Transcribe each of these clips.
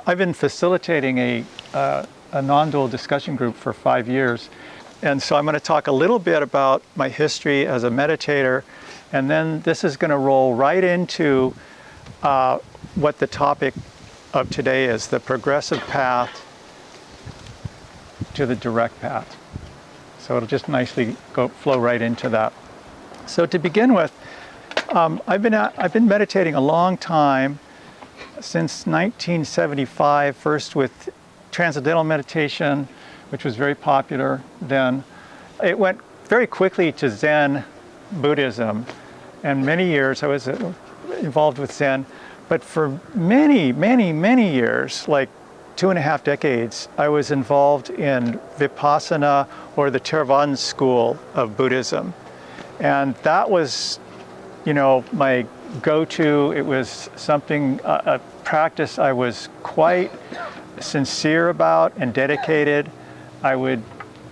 I've been facilitating a non-dual discussion group for 5 years. And so I'm going to talk a little bit about my history as a meditator, and then this is going to roll right into what the topic of today is, the progressive path to the direct path. So it'll just nicely flow right into that. So to begin with, I've been meditating a long time, since 1975, first with transcendental meditation, which was very popular then. It went very quickly to Zen Buddhism, and many years I was involved with Zen. But for many, many, many years, like 2.5 decades, I was involved in Vipassana, or the Theravadan school of Buddhism. And that was, my go-to. It was something, a practice I was quite sincere about and dedicated. I would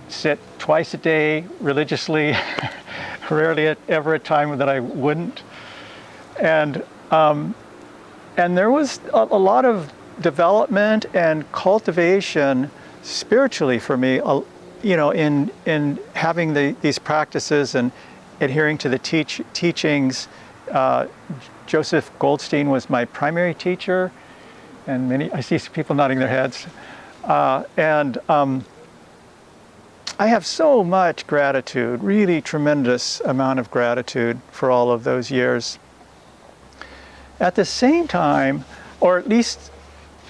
sit twice a day religiously, rarely ever a time that I wouldn't. And there was a lot of development and cultivation spiritually for me, in having these practices and adhering to the teachings. Joseph Goldstein was my primary teacher, and I see people nodding their heads. I have so much gratitude, really tremendous amount of gratitude for all of those years. At the same time, or at least,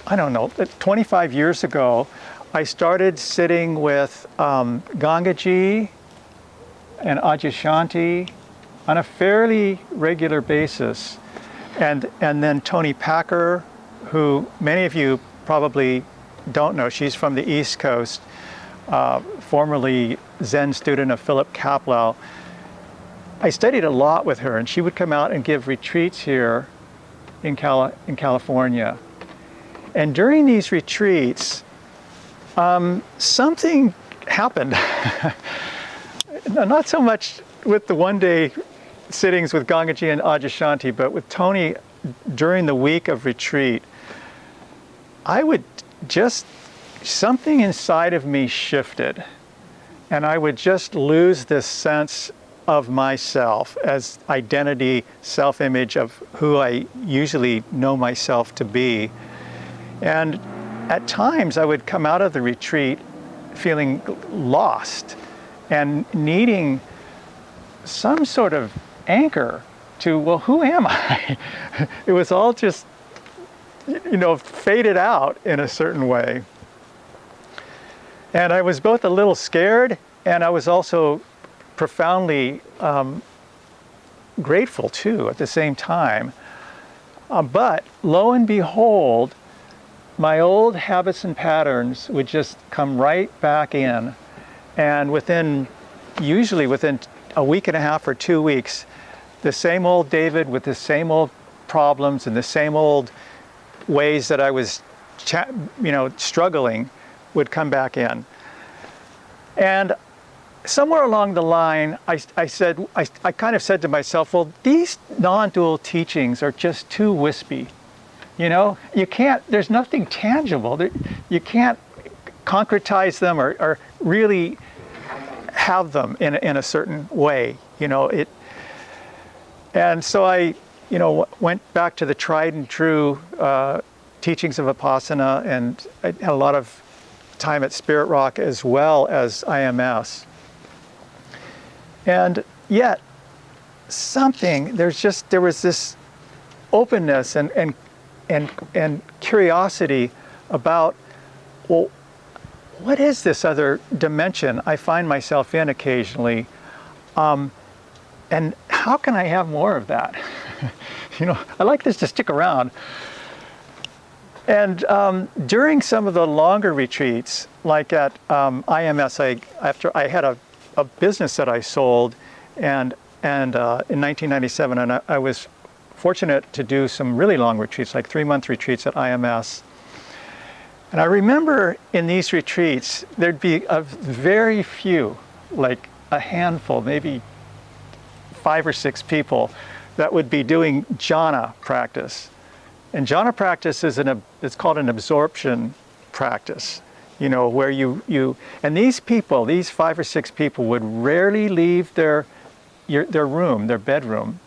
25 years ago, I started sitting with Gangaji and Adyashanti on a fairly regular basis. And then Toni Packer, who many of you probably don't know, she's from the East Coast, formerly Zen student of Philip Kaplow. I studied a lot with her, and she would come out and give retreats here in California. And during these retreats, something happened. Not so much with the one-day sittings with Gangaji and Adyashanti, but with Toni during the week of retreat, something inside of me shifted, and I would just lose this sense of myself as identity, self-image of who I usually know myself to be. And at times I would come out of the retreat feeling lost and needing some sort of anchor to, well, who am I? It was all just, faded out in a certain way. And I was both a little scared, and I was also profoundly grateful too at the same time. But lo and behold, my old habits and patterns would just come right back in. And usually within a week and a half or 2 weeks, the same old David with the same old problems and the same old ways that I was, struggling would come back in. And somewhere along the line, I kind of said to myself, well, these non-dual teachings are just too wispy. You can't, there's nothing tangible. You can't concretize them or really have them in a certain way, And so I, went back to the tried and true teachings of Vipassana, and I had a lot of time at Spirit Rock as well as IMS. And yet, there was this openness and curiosity about, well, what is this other dimension I find myself in occasionally? And how can I have more of that? I like this to stick around. And during some of the longer retreats, like at IMS, after I had a business that I sold, and in 1997, and I was fortunate to do some really long retreats, like 3-month retreats at IMS. And I remember in these retreats, there'd be a very few, like a handful, maybe 5 or 6 people that would be doing jhana practice. And jhana practice is it's called an absorption practice, where and these people, these 5 or 6 people would rarely leave their room, their bedroom.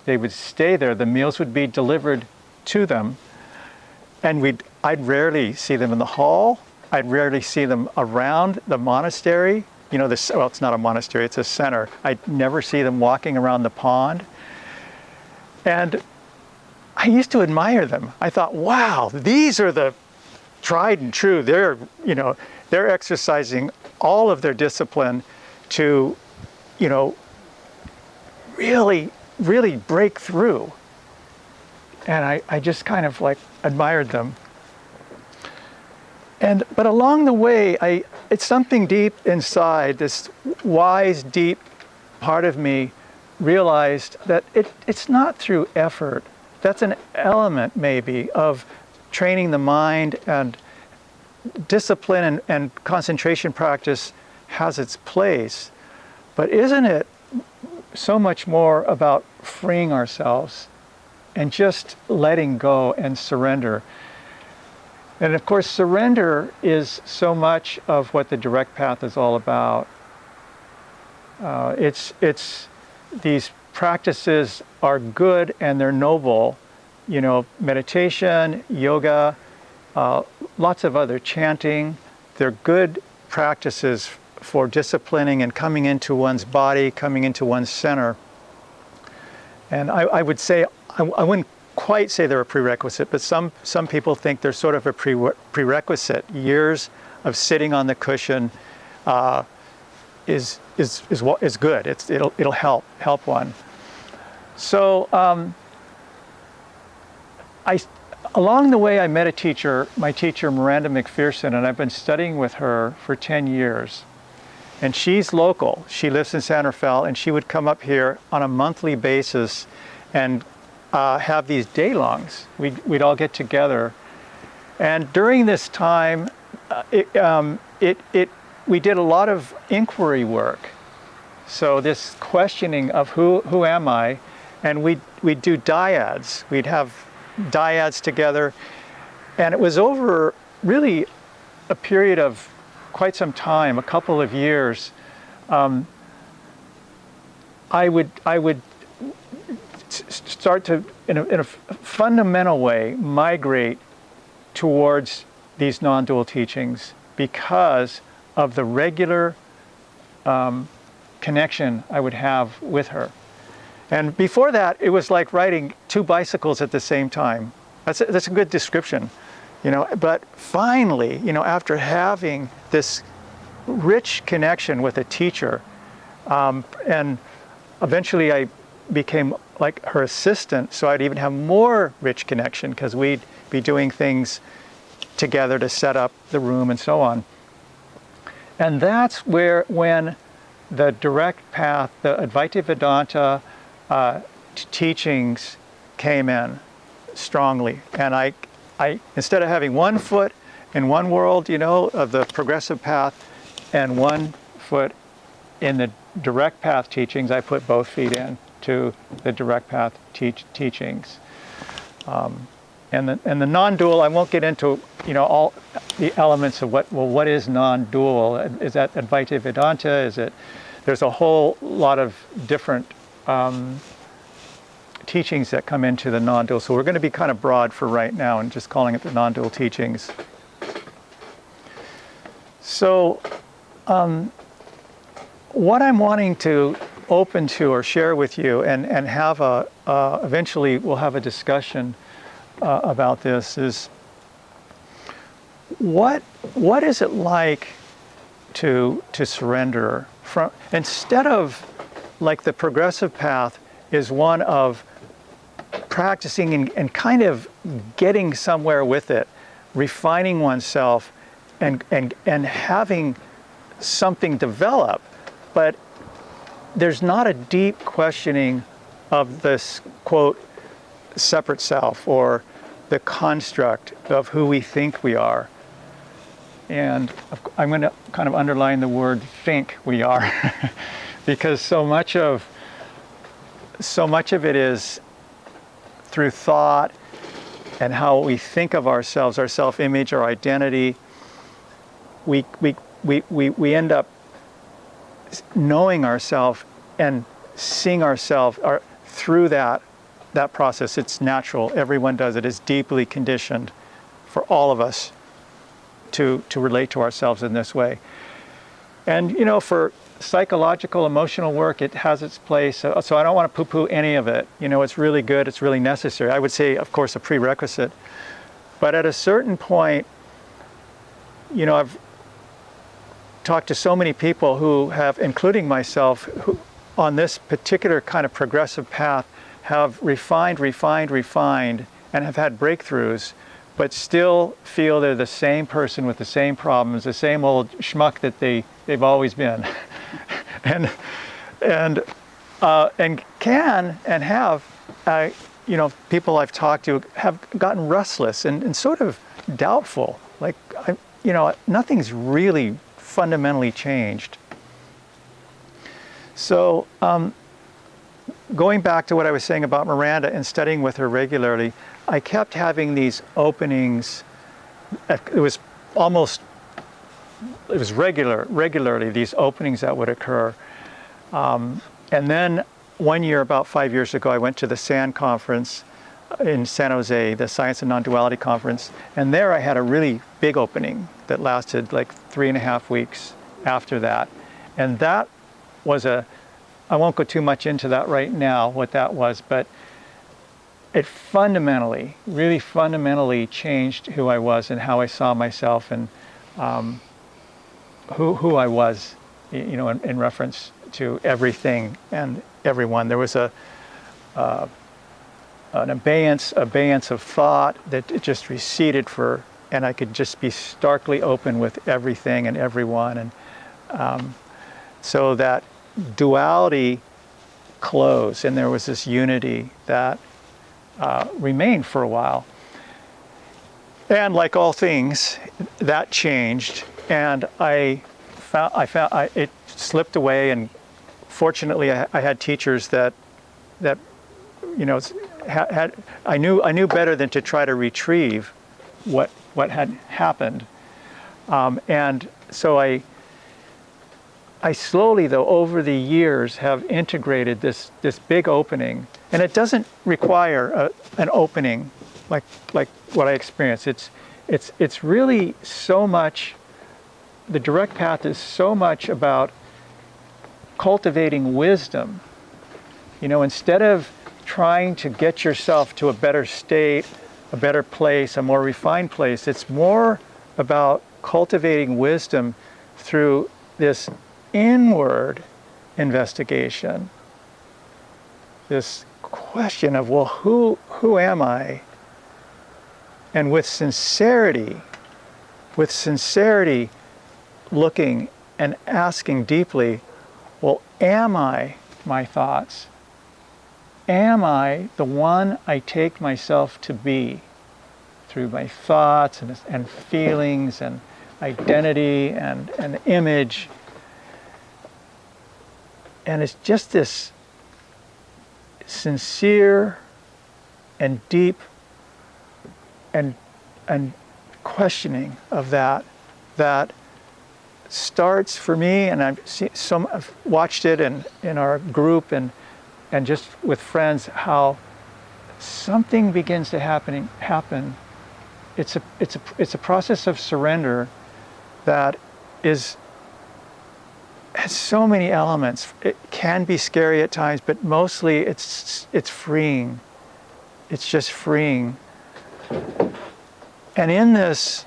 They would stay there. The meals would be delivered to them. And I'd rarely see them in the hall. I'd rarely see them around the monastery. Well, it's not a monastery, it's a center. I'd never see them walking around the pond. And I used to admire them. I thought, wow, these are the tried and true. They're exercising all of their discipline to, really, really break through. And I just kind of like admired them. But along the way, it's something deep inside, this wise, deep part of me realized that it's not through effort. That's an element maybe of training the mind, and discipline and concentration practice has its place. But isn't it so much more about freeing ourselves and just letting go and surrender? And of course, surrender is so much of what the direct path is all about. It's these practices are good and they're noble. Meditation, yoga, lots of other chanting. They're good practices for disciplining and coming into one's body, coming into one's center. And I would say, I wouldn't quite say they're a prerequisite, but some people think they're sort of a prerequisite. Years of sitting on the cushion is good. It'll help one. So along the way, I met my teacher Miranda McPherson, and I've been studying with her for 10 years. And she's local. She lives in San Rafael, and she would come up here on a monthly basis and have these day-longs. We'd all get together. And during this time, we did a lot of inquiry work. So this questioning of who am I? And we'd do dyads. We'd have dyads together. And it was over really a period of quite some time, a couple of years. I would start to, in a fundamental way, migrate towards these non-dual teachings because of the regular connection I would have with her. And before that, it was like riding 2 bicycles at the same time. That's a good description, But finally, after having this rich connection with a teacher, and eventually I became like her assistant, so I'd even have more rich connection because we'd be doing things together to set up the room and so on. And that's when the direct path, the Advaita Vedanta teachings came in strongly. And I instead of having one foot in one world, of the progressive path, and one foot in the direct path teachings, I put both feet in to the direct path teachings. And the non-dual, I won't get into all the elements of what is non-dual. Is that Advaita Vedanta? There's a whole lot of different teachings that come into the non-dual. So we're going to be kind of broad for right now and just calling it the non-dual teachings. So what I'm wanting to open to or share with you and have eventually we'll have a discussion about this is what is it like to surrender from, instead of like the progressive path is one of practicing and kind of getting somewhere with it, refining oneself and having something develop, but there's not a deep questioning of this, quote, separate self or the construct of who we think we are. And I'm going to kind of underline the word think we are because so much of it is through thought and how we think of ourselves, our self-image, our identity, we end up knowing ourselves and seeing ourselves through that process. It's natural. Everyone does it. It's deeply conditioned for all of us to relate to ourselves in this way. And for psychological, emotional work, it has its place. So I don't want to poo-poo any of it. It's really good. It's really necessary. I would say, of course, a prerequisite. But at a certain point, I've talked to so many people who have, including myself, who on this particular kind of progressive path have refined, and have had breakthroughs, but still feel they're the same person with the same problems, the same old schmuck that they've always been. and can and have, people I've talked to have gotten restless and sort of doubtful. Like, nothing's really fundamentally changed. So, going back to what I was saying about Miranda and studying with her regularly, I kept having these openings. It was regularly these openings that would occur. And then one year, about 5 years ago, I went to the SAN conference in San Jose, the Science and Non-Duality Conference, and there I had a really big opening that lasted like 3.5 weeks after that. And that was I won't go too much into that right now, what that was, but it really fundamentally changed who I was and how I saw myself and who I was, in reference to everything and everyone. There was an abeyance of thought that it just receded and I could just be starkly open with everything and everyone, and so that duality closed, and there was this unity that remained for a while. And like all things, that changed, and I found it slipped away. And fortunately, I had teachers that I knew better than to try to retrieve what had happened, and so I slowly, though, over the years, have integrated this big opening, and it doesn't require an opening like what I experienced. It's really so much. The direct path is so much about cultivating wisdom. Instead of trying to get yourself to a better state, a better place, a more refined place, it's more about cultivating wisdom through this inward investigation, this question of, well, who am I? And with sincerity, looking and asking deeply, well, am I my thoughts? Am I the one I take myself to be through my thoughts and feelings and identity and image? And it's just this sincere and deep and questioning of that starts for me, and I've watched it in our group and just with friends, how something begins to happen. It's a process of surrender that has so many elements. It can be scary at times, but mostly it's freeing. It's just freeing. And in this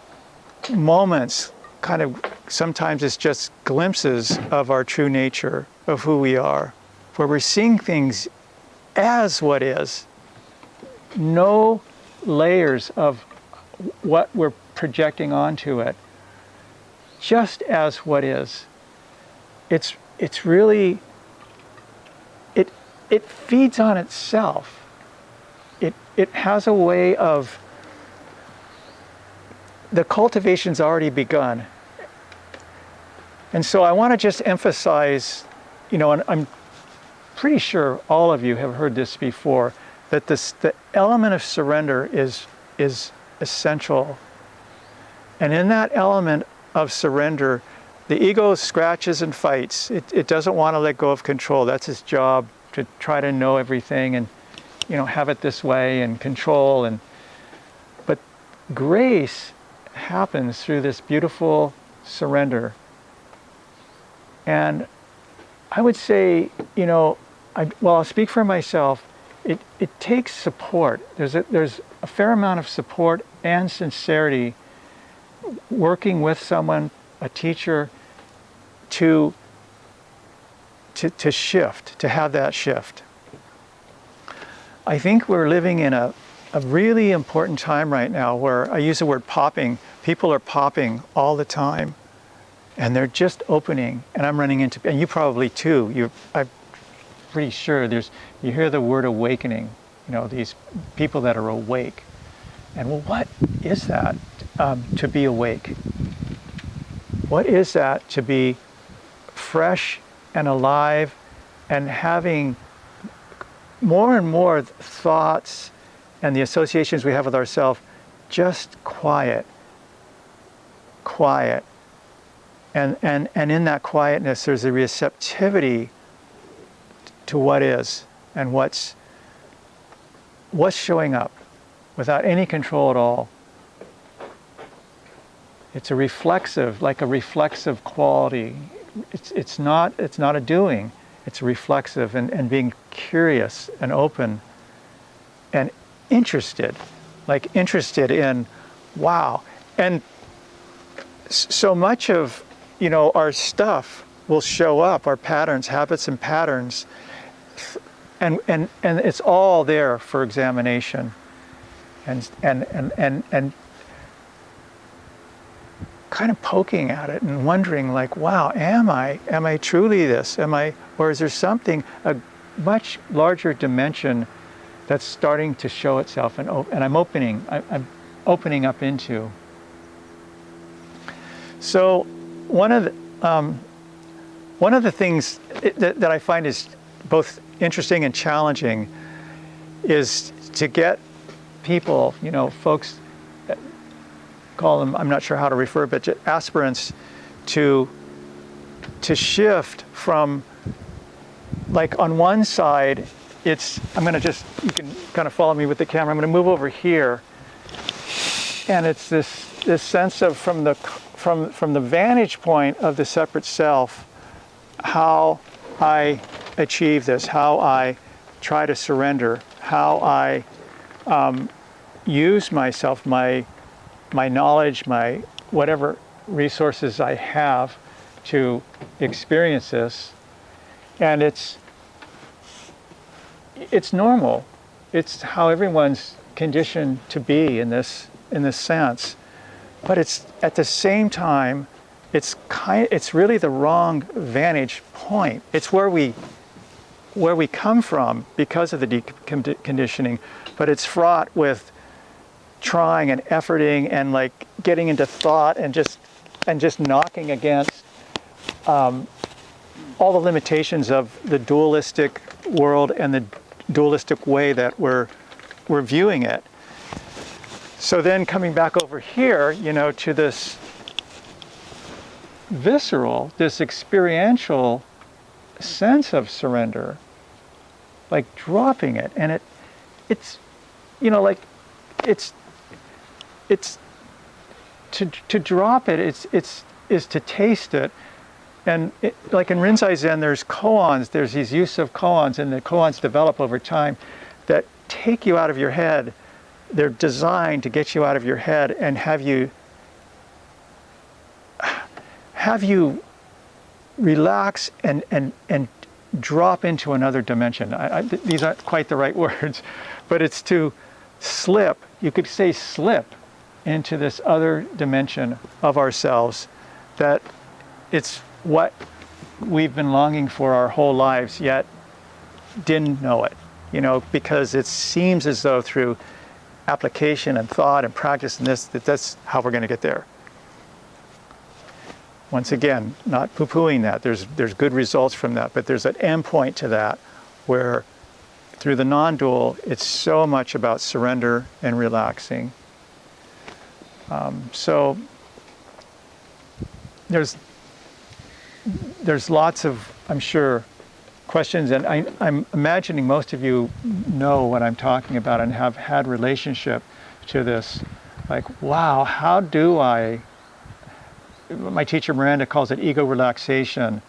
moments, kind of sometimes it's just glimpses of our true nature, of who we are, where we're seeing things as what is, no layers of what we're projecting onto it, just as what is. It's really, it feeds on itself. It has a way of, the cultivation's already begun. And so I want to just emphasize, and I'm pretty sure all of you have heard this before, that the element of surrender is is essential. And in that element of surrender, the ego scratches and fights. It doesn't want to let go of control. That's its job, to try to know everything and, have it this way and control. But grace happens through this beautiful surrender. And I would say, I'll speak for myself. It takes support. There's a fair amount of support and sincerity working with someone, a teacher, to shift, to have that shift. I think we're living in a really important time right now where I use the word popping. People are popping all the time, and they're just opening. And I'm running into, and you probably too. I'm pretty sure you hear the word awakening. These people that are awake. And well, what is that? To be awake? What is that to be fresh and alive and having more and more thoughts and the associations we have with ourselves just quiet. And in that quietness, there's a receptivity to what is and what's showing up without any control at all. It's like a reflexive quality. It's not a doing. It's reflexive and being curious and open and interested in, wow. And so much of, our stuff will show up, our patterns, habits and patterns, and it's all there for examination. And kind of poking at it and wondering, like, wow, am I truly this? Or is there something, a much larger dimension that's starting to show itself and I'm opening up into? So one of the things that I find is both interesting and challenging is to get people, folks, call them, I'm not sure how to refer, but aspirants to shift from, like, on one side, you can kind of follow me with the camera. I'm going to move over here, and it's this sense of from the vantage point of the separate self, how I achieve this, how I try to surrender, how I use myself, my knowledge, my whatever resources I have to experience this. And it's normal. It's how everyone's conditioned to be in this sense. But it's at the same time, it's really the wrong vantage point. It's where we come from because of the deconditioning, but it's fraught with trying and efforting and like getting into thought and just knocking against all the limitations of the dualistic world and the dualistic way that we're viewing it. So then coming back over here, to this visceral, this experiential sense of surrender, like dropping it, and it's to drop it. Is to taste it, and like in Rinzai Zen, there's koans. There's these use of koans, and the koans develop over time that take you out of your head. They're designed to get you out of your head and have you relax and drop into another dimension. These aren't quite the right words, but it's to slip. You could say slip into this other dimension of ourselves, that it's what we've been longing for our whole lives, yet didn't know it, because it seems as though through application and thought and practice and that's how we're going to get there. Once again, not poo-pooing that. There's good results from that, but there's an end point to that where through the non-dual, it's so much about surrender and relaxing So there's lots of, I'm sure, questions, and I'm imagining most of you know what I'm talking about and have had relationship to this. Like, wow, how do I, my teacher Miranda calls it ego relaxation.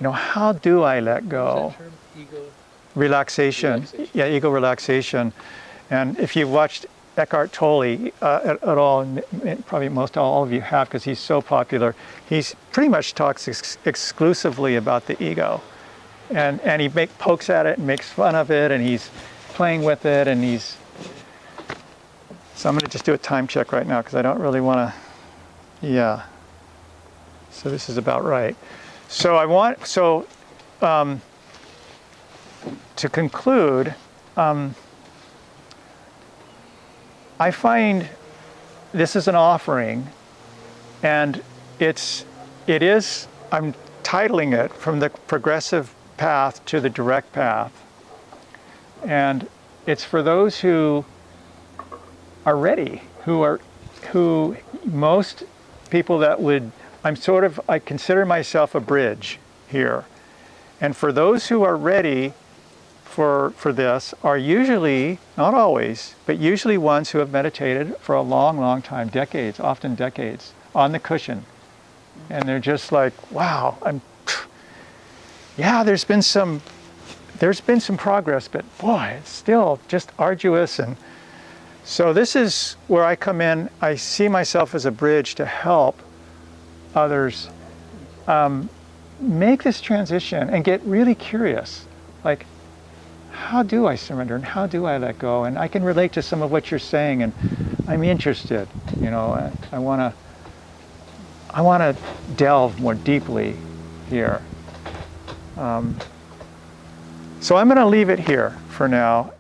You know, how do I let go? What's that term? Ego? Relaxation. Yeah, ego relaxation. And if you've watched Eckhart Tolle at all, and probably all of you have, because he's so popular, he's pretty much talks exclusively about the ego. And he pokes at it and makes fun of it, and he's playing with it, and he's... So I'm going to just do a time check right now, because I don't really want to... Yeah. So this is about right. So to conclude, I find this is an offering, and it is, I'm titling it From the Progressive Path to the Direct Path. And it's for those who are ready, who most people that would, I consider myself a bridge here. And for those who are ready for this are usually, not always, but usually ones who have meditated for a long, long time, decades, often decades, on the cushion. And they're just like, wow, there's been some progress, but boy, it's still just arduous. And so this is where I come in. I see myself as a bridge to help others make this transition and get really curious. Like, how do I surrender and how do I let go? And I can relate to some of what you're saying, and I'm interested. You know, I want to delve more deeply here. So I'm going to leave it here for now.